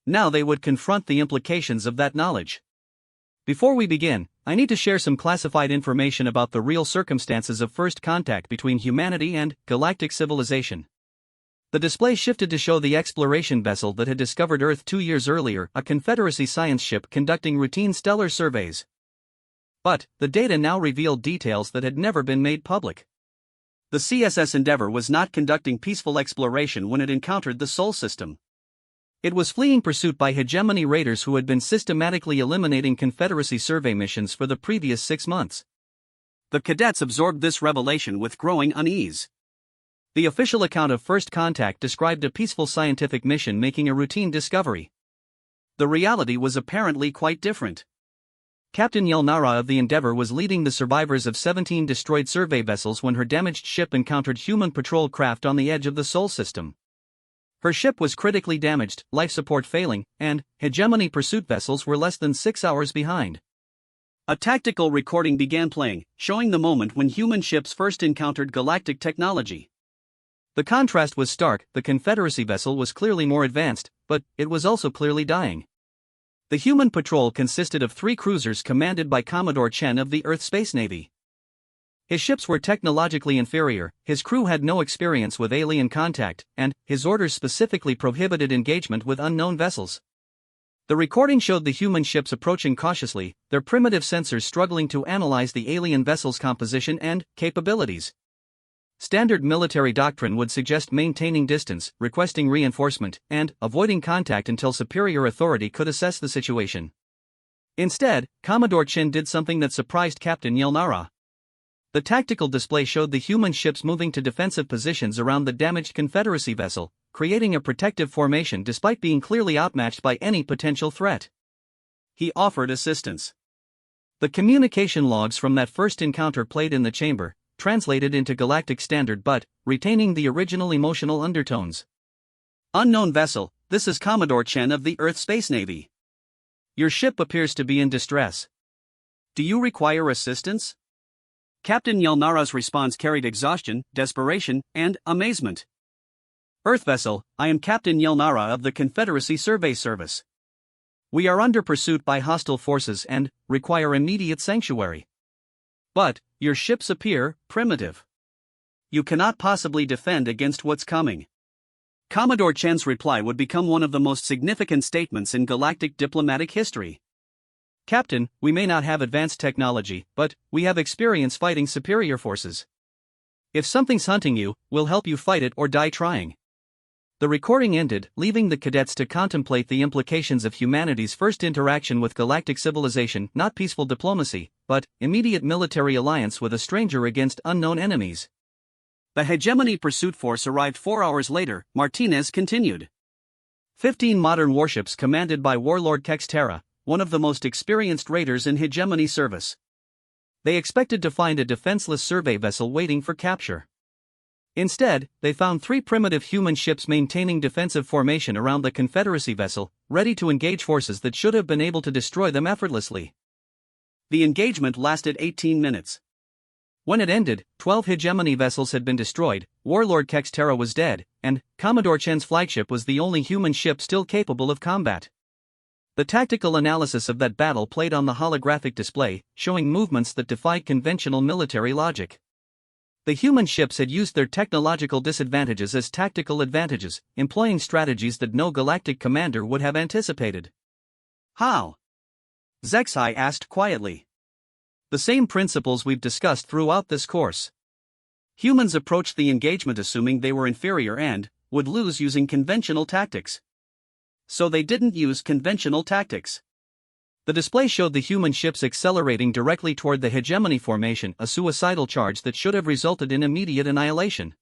Now they would confront the implications of that knowledge. Before we begin, I need to share some classified information about the real circumstances of first contact between humanity and galactic civilization. The display shifted to show the exploration vessel that had discovered Earth 2 years earlier, a Confederacy science ship conducting routine stellar surveys. But the data now revealed details that had never been made public. The CSS Endeavour was not conducting peaceful exploration when it encountered the Sol system. It was fleeing pursuit by hegemony raiders who had been systematically eliminating Confederacy survey missions for the previous 6 months. The cadets absorbed this revelation with growing unease. The official account of first contact described a peaceful scientific mission making a routine discovery. The reality was apparently quite different. Captain Yelnara of the Endeavour was leading the survivors of 17 destroyed survey vessels when her damaged ship encountered human patrol craft on the edge of the Sol system. Her ship was critically damaged, life support failing, and hegemony pursuit vessels were less than 6 hours behind. A tactical recording began playing, showing the moment when human ships first encountered galactic technology. The contrast was stark. The Confederacy vessel was clearly more advanced, but it was also clearly dying. The human patrol consisted of 3 cruisers commanded by Commodore Chen of the Earth Space Navy. His ships were technologically inferior, his crew had no experience with alien contact, and his orders specifically prohibited engagement with unknown vessels. The recording showed the human ships approaching cautiously, their primitive sensors struggling to analyze the alien vessel's composition and capabilities. Standard military doctrine would suggest maintaining distance, requesting reinforcement, and avoiding contact until superior authority could assess the situation. Instead, Commodore Chen did something that surprised Captain Yelnara. The tactical display showed the human ships moving to defensive positions around the damaged Confederacy vessel, creating a protective formation despite being clearly outmatched by any potential threat. He offered assistance. The communication logs from that first encounter played in the chamber, translated into Galactic Standard but retaining the original emotional undertones. Unknown vessel, this is Commodore Chen of the Earth Space Navy. Your ship appears to be in distress. Do you require assistance? Captain Yelnara's response carried exhaustion, desperation, and amazement. Earth vessel, I am Captain Yelnara of the Confederacy Survey Service. We are under pursuit by hostile forces and require immediate sanctuary. But your ships appear primitive. You cannot possibly defend against what's coming. Commodore Chen's reply would become one of the most significant statements in galactic diplomatic history. Captain, we may not have advanced technology, but we have experience fighting superior forces. If something's hunting you, we'll help you fight it or die trying. The recording ended, leaving the cadets to contemplate the implications of humanity's first interaction with galactic civilization, not peaceful diplomacy, but immediate military alliance with a stranger against unknown enemies. The hegemony pursuit force arrived 4 hours later, Martinez continued. 15 modern warships commanded by Warlord Kextera, one of the most experienced raiders in hegemony service. They expected to find a defenseless survey vessel waiting for capture. Instead, they found 3 primitive human ships maintaining defensive formation around the Confederacy vessel, ready to engage forces that should have been able to destroy them effortlessly. The engagement lasted 18 minutes. When it ended, 12 hegemony vessels had been destroyed, Warlord Kextera was dead, and Commodore Chen's flagship was the only human ship still capable of combat. The tactical analysis of that battle played on the holographic display, showing movements that defied conventional military logic. The human ships had used their technological disadvantages as tactical advantages, employing strategies that no galactic commander would have anticipated. How? Zexai asked quietly. The same principles we've discussed throughout this course. Humans approached the engagement assuming they were inferior and would lose using conventional tactics. So they didn't use conventional tactics. The display showed the human ships accelerating directly toward the hegemony formation, a suicidal charge that should have resulted in immediate annihilation.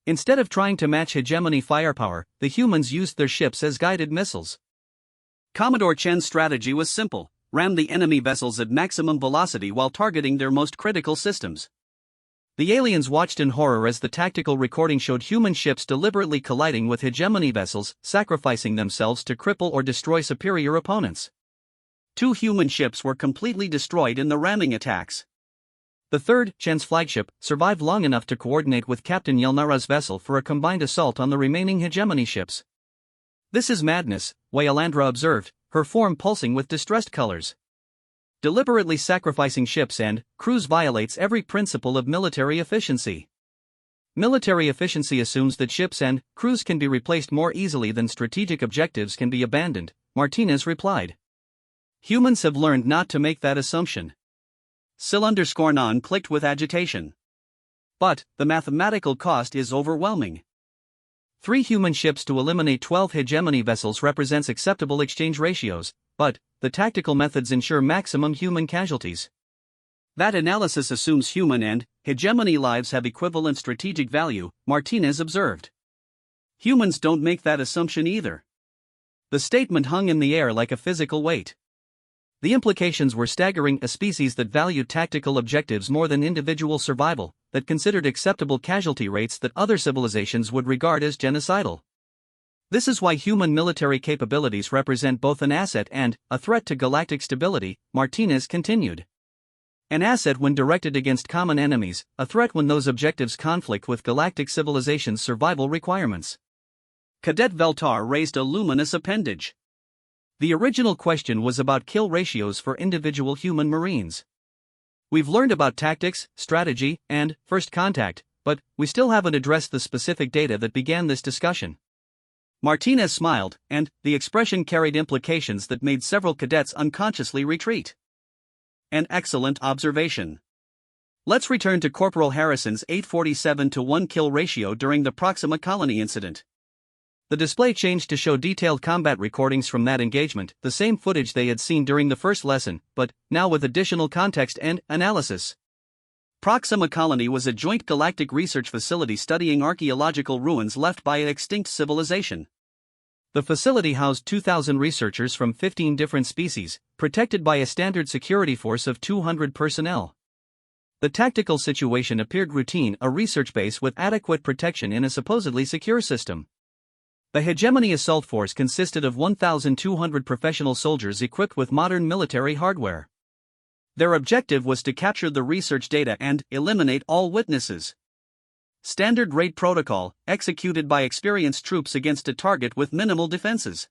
Instead of trying to match hegemony firepower, the humans used their ships as guided missiles. Commodore Chen's strategy was simple: ram the enemy vessels at maximum velocity while targeting their most critical systems. The aliens watched in horror as the tactical recording showed human ships deliberately colliding with hegemony vessels, sacrificing themselves to cripple or destroy superior opponents. 2 human ships were completely destroyed in the ramming attacks. The third, Chen's flagship, survived long enough to coordinate with Captain Yelnara's vessel for a combined assault on the remaining hegemony ships. This is madness, Wyalandra observed, her form pulsing with distressed colors. Deliberately sacrificing ships and crews violates every principle of military efficiency. Military efficiency assumes that ships and crews can be replaced more easily than strategic objectives can be abandoned, Martinez replied. Humans have learned not to make that assumption. Sil_non clicked with agitation. But the mathematical cost is overwhelming. 3 human ships to eliminate 12 hegemony vessels represents acceptable exchange ratios, but the tactical methods ensure maximum human casualties. That analysis assumes human and hegemony lives have equivalent strategic value, Martinez observed. Humans don't make that assumption either. The statement hung in the air like a physical weight. The implications were staggering: a species that valued tactical objectives more than individual survival, that considered acceptable casualty rates that other civilizations would regard as genocidal. This is why human military capabilities represent both an asset and a threat to galactic stability, Martinez continued. An asset when directed against common enemies, a threat when those objectives conflict with galactic civilization's survival requirements. Cadet Veltar raised a luminous appendage. The original question was about kill ratios for individual human marines. We've learned about tactics, strategy, and first contact, but we still haven't addressed the specific data that began this discussion. Martinez smiled, and the expression carried implications that made several cadets unconsciously retreat. An excellent observation. Let's return to Corporal Harrison's 847-to-1 kill ratio during the Proxima Colony incident. The display changed to show detailed combat recordings from that engagement, the same footage they had seen during the first lesson, but now with additional context and analysis. Proxima Colony was a joint galactic research facility studying archaeological ruins left by an extinct civilization. The facility housed 2,000 researchers from 15 different species, protected by a standard security force of 200 personnel. The tactical situation appeared routine: a research base with adequate protection in a supposedly secure system. The hegemony assault force consisted of 1,200 professional soldiers equipped with modern military hardware. Their objective was to capture the research data and eliminate all witnesses. Standard raid protocol, executed by experienced troops against a target with minimal defenses.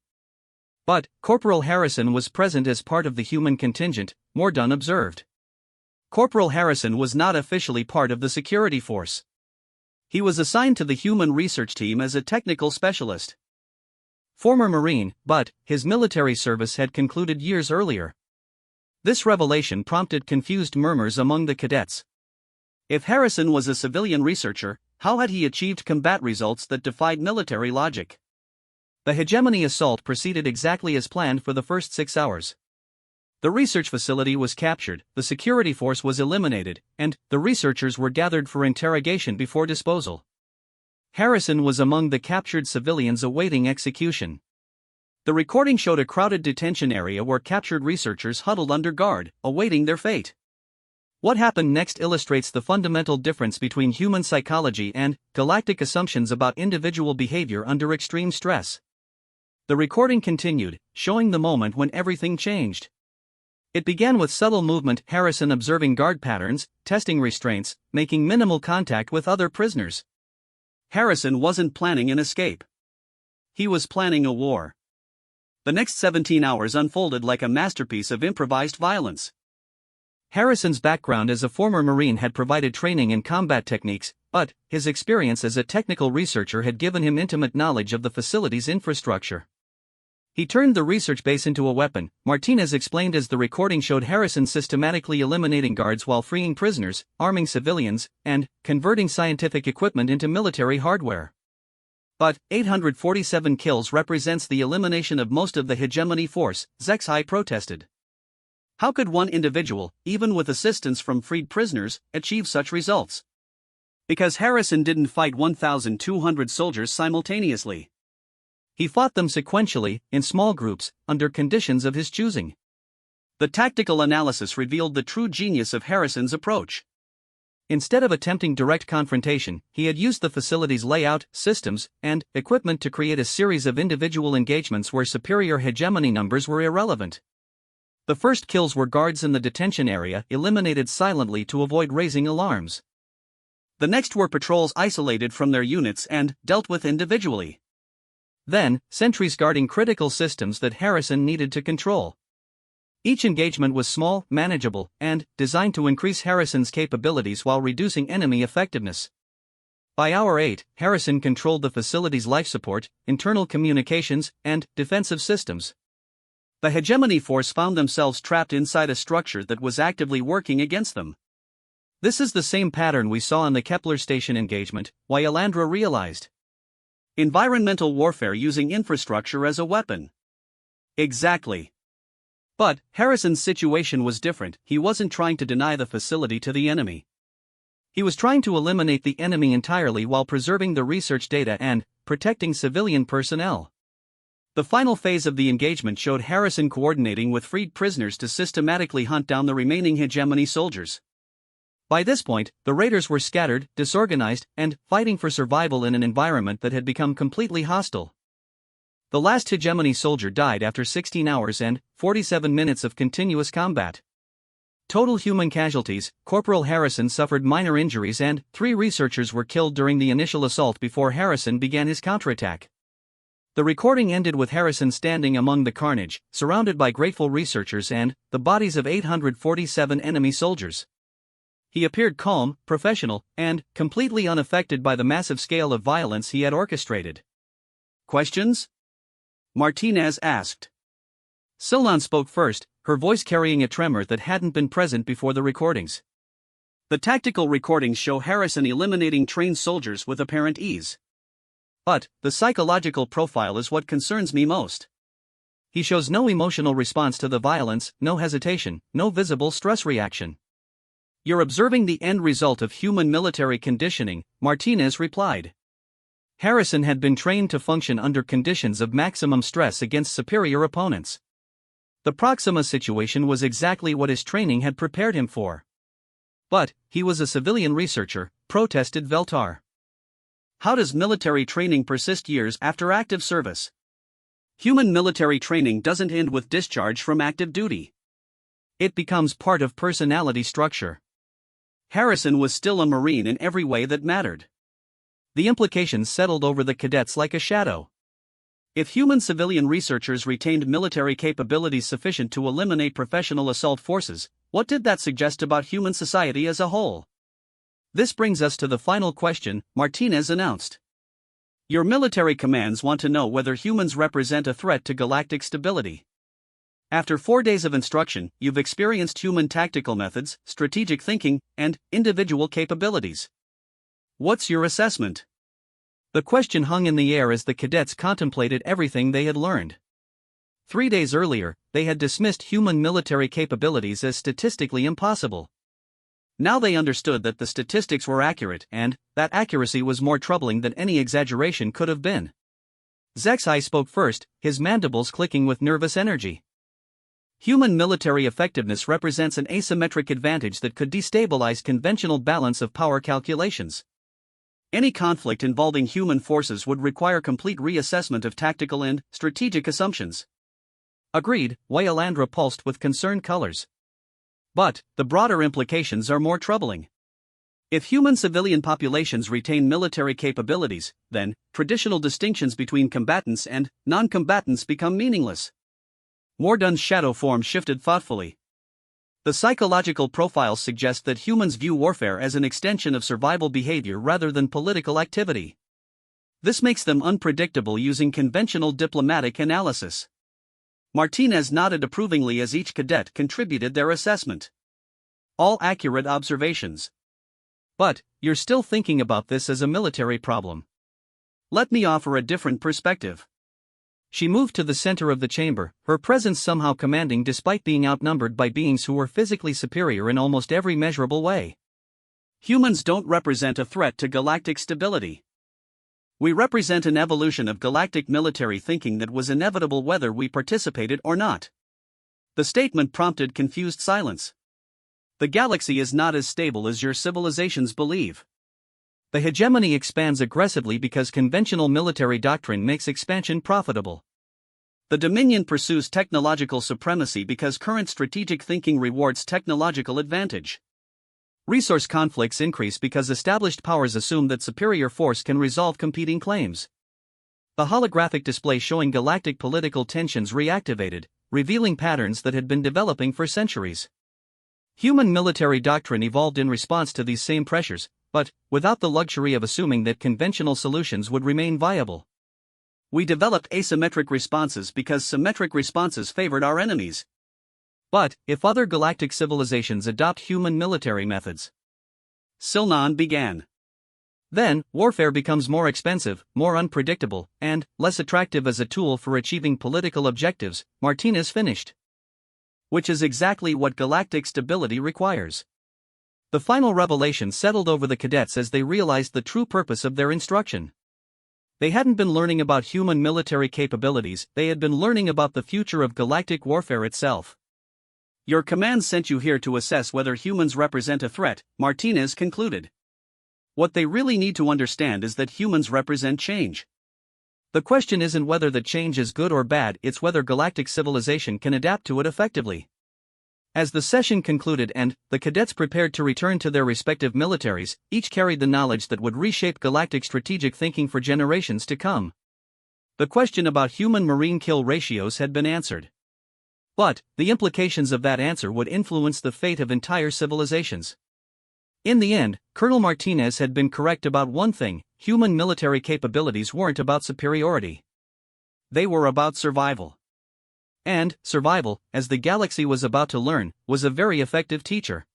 But Corporal Harrison was present as part of the human contingent, Mordun observed. Corporal Harrison was not officially part of the security force. He was assigned to the human research team as a technical specialist. Former Marine, but his military service had concluded years earlier. This revelation prompted confused murmurs among the cadets. If Harrison was a civilian researcher, how had he achieved combat results that defied military logic? The hegemony assault proceeded exactly as planned for the first 6 hours. The research facility was captured, the security force was eliminated, and the researchers were gathered for interrogation before disposal. Harrison was among the captured civilians awaiting execution. The recording showed a crowded detention area where captured researchers huddled under guard, awaiting their fate. What happened next illustrates the fundamental difference between human psychology and galactic assumptions about individual behavior under extreme stress. The recording continued, showing the moment when everything changed. It began with subtle movement: Harrison observing guard patterns, testing restraints, making minimal contact with other prisoners. Harrison wasn't planning an escape. He was planning a war. The next 17 hours unfolded like a masterpiece of improvised violence. Harrison's background as a former Marine had provided training in combat techniques, but his experience as a technical researcher had given him intimate knowledge of the facility's infrastructure. He turned the research base into a weapon, Martinez explained as the recording showed Harrison systematically eliminating guards while freeing prisoners, arming civilians, and converting scientific equipment into military hardware. But 847 kills represents the elimination of most of the hegemony force, Zexhai protested. How could one individual, even with assistance from freed prisoners, achieve such results? Because Harrison didn't fight 1,200 soldiers simultaneously. He fought them sequentially, in small groups, under conditions of his choosing. The tactical analysis revealed the true genius of Harrison's approach. Instead of attempting direct confrontation, he had used the facility's layout, systems, and equipment to create a series of individual engagements where superior hegemony numbers were irrelevant. The first kills were guards in the detention area, eliminated silently to avoid raising alarms. The next were patrols isolated from their units and dealt with individually. Then, sentries guarding critical systems that Harrison needed to control. Each engagement was small, manageable, and designed to increase Harrison's capabilities while reducing enemy effectiveness. By hour 8, Harrison controlled the facility's life support, internal communications, and defensive systems. The hegemony force found themselves trapped inside a structure that was actively working against them. This is the same pattern we saw in the Kepler station engagement, Wyelandra realized. Environmental warfare using infrastructure as a weapon. Exactly. But Harrison's situation was different. He wasn't trying to deny the facility to the enemy. He was trying to eliminate the enemy entirely while preserving the research data and protecting civilian personnel. The final phase of the engagement showed Harrison coordinating with freed prisoners to systematically hunt down the remaining hegemony soldiers. By this point, the raiders were scattered, disorganized, and fighting for survival in an environment that had become completely hostile. The last hegemony soldier died after 16 hours and 47 minutes of continuous combat. Total human casualties: Corporal Harrison suffered minor injuries and 3 researchers were killed during the initial assault before Harrison began his counterattack. The recording ended with Harrison standing among the carnage, surrounded by grateful researchers and the bodies of 847 enemy soldiers. He appeared calm, professional, and completely unaffected by the massive scale of violence he had orchestrated. Questions? Martinez asked. Syllan spoke first, her voice carrying a tremor that hadn't been present before the recordings. The tactical recordings show Harrison eliminating trained soldiers with apparent ease. But the psychological profile is what concerns me most. He shows no emotional response to the violence, no hesitation, no visible stress reaction. You're observing the end result of human military conditioning, Martinez replied. Harrison had been trained to function under conditions of maximum stress against superior opponents. The Proxima situation was exactly what his training had prepared him for. But he was a civilian researcher, protested Veltar. How does military training persist years after active service? Human military training doesn't end with discharge from active duty. It becomes part of personality structure. Harrison was still a Marine in every way that mattered. The implications settled over the cadets like a shadow. If human civilian researchers retained military capabilities sufficient to eliminate professional assault forces, what did that suggest about human society as a whole? This brings us to the final question, Martinez announced. Your military commands want to know whether humans represent a threat to galactic stability. After 4 days of instruction, you've experienced human tactical methods, strategic thinking, and individual capabilities. What's your assessment? The question hung in the air as the cadets contemplated everything they had learned. 3 days earlier, they had dismissed human military capabilities as statistically impossible. Now they understood that the statistics were accurate and that accuracy was more troubling than any exaggeration could have been. Zexai spoke first, his mandibles clicking with nervous energy. Human military effectiveness represents an asymmetric advantage that could destabilize conventional balance of power calculations. Any conflict involving human forces would require complete reassessment of tactical and strategic assumptions. Agreed, Wyelandra pulsed with concerned colors. But the broader implications are more troubling. If human civilian populations retain military capabilities, then traditional distinctions between combatants and non-combatants become meaningless. Mordun's shadow form shifted thoughtfully. The psychological profiles suggest that humans view warfare as an extension of survival behavior rather than political activity. This makes them unpredictable using conventional diplomatic analysis. Martinez nodded approvingly as each cadet contributed their assessment. All accurate observations. But you're still thinking about this as a military problem. Let me offer a different perspective. She moved to the center of the chamber, her presence somehow commanding despite being outnumbered by beings who were physically superior in almost every measurable way. Humans don't represent a threat to galactic stability. We represent an evolution of galactic military thinking that was inevitable whether we participated or not. The statement prompted confused silence. The galaxy is not as stable as your civilizations believe. The hegemony expands aggressively because conventional military doctrine makes expansion profitable. The Dominion pursues technological supremacy because current strategic thinking rewards technological advantage. Resource conflicts increase because established powers assume that superior force can resolve competing claims. The holographic display showing galactic political tensions reactivated, revealing patterns that had been developing for centuries. Human military doctrine evolved in response to these same pressures, but without the luxury of assuming that conventional solutions would remain viable. We developed asymmetric responses because symmetric responses favored our enemies. But if other galactic civilizations adopt human military methods, Silnon began. Then, warfare becomes more expensive, more unpredictable, and less attractive as a tool for achieving political objectives, Martinez finished. Which is exactly what galactic stability requires. The final revelation settled over the cadets as they realized the true purpose of their instruction. They hadn't been learning about human military capabilities, they had been learning about the future of galactic warfare itself. Your command sent you here to assess whether humans represent a threat, Martinez concluded. What they really need to understand is that humans represent change. The question isn't whether the change is good or bad, it's whether galactic civilization can adapt to it effectively. As the session concluded and the cadets prepared to return to their respective militaries, each carried the knowledge that would reshape galactic strategic thinking for generations to come. The question about human marine kill ratios had been answered. But the implications of that answer would influence the fate of entire civilizations. In the end, Colonel Martinez had been correct about one thing: human military capabilities weren't about superiority. They were about survival. And survival, as the galaxy was about to learn, was a very effective teacher.